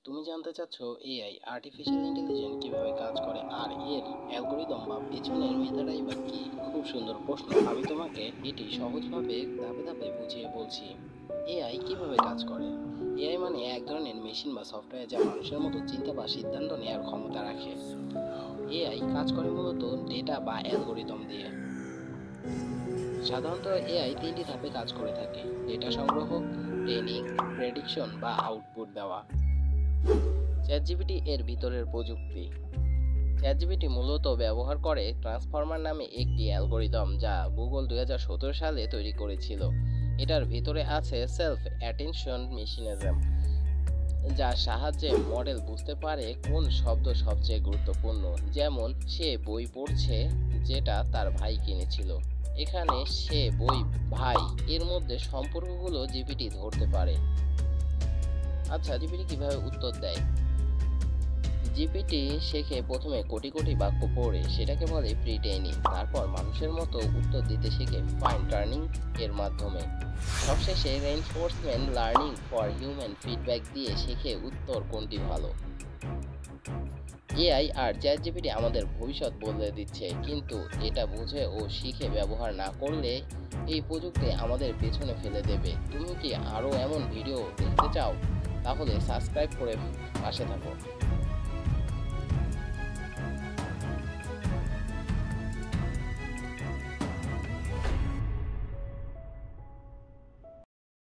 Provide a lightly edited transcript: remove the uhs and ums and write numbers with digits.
তুমি জানতে চাচ্ছ এআই আর্টিফিশিয়াল ইন্টেলিজেন্স কিভাবে কাজ করে আর এর অ্যালগরিদম বা পেছনের মেধাটাই বা কি? খুব সুন্দর প্রশ্ন। আমি তোমাকে এটি সহজভাবে ধাপে ধাপে বুঝিয়ে বলছি। এআই কিভাবে কাজ করে? এআই মানে এক ধরনের মেশিন বা সফটওয়্যার যা মানুষের মতো চিন্তা বা সিদ্ধান্ত নেওয়ার ক্ষমতা রাখে। এআই কাজ করে মূলত ডেটা বা অ্যালগরিদম দিয়ে। সাধারণত এআই তিনটি ধাপে কাজ করে থাকে: ডেটা সংগ্রহ, ট্রেনিং, প্রেডিকশন বা আউটপুট দেওয়া। চ্যাটজিপিটি এর ভিতরের প্রযুক্তি। চ্যাটজিপিটি মূলত ব্যবহার করে ট্রান্সফর্মার নামে একটি অ্যালগরিদম যা গুগল 2017 সালে তৈরি করেছিল। এটার ভিতরে আছে সেলফ অ্যাটেনশন মেশিনিজম, যার সাহায্যে মডেল বুঝতে পারে কোন শব্দ সবচেয়ে গুরুত্বপূর্ণ, যেমন সে বই পড়ছে যেটা তার ভাই কিনেছিল। এখানে সে বই ভাই এর মধ্যে সম্পর্কগুলো জিপিটি ধরতে পারে। আচ্ছা, জিপিটি কিভাবে উত্তর দেয়? জিপিটি শেখে প্রথমে কোটি কোটি বাক্য পড়ে, সেটাকে বলে প্রি ট্রেনিং। তারপর মানুষের মতো উত্তর দিতে শেখে ফাইন টার্নিং এর মাধ্যমে। সবশেষে reinforcement learning for human feedback দিয়ে শেখে উত্তর কোনটি ভালো। এআই আর চ্যাটজিপিটি আমাদের ভবিষ্যৎ বদলে দিচ্ছে, কিন্তু এটা বুঝে ও শিখে ব্যবহার না করলে এই প্রযুক্তি আমাদের পেছনে ফেলে দেবে। তুমি কি আরও এমন ভিডিও দেখতে চাও? তাহলে সাবস্ক্রাইব করে পাশে থাকো।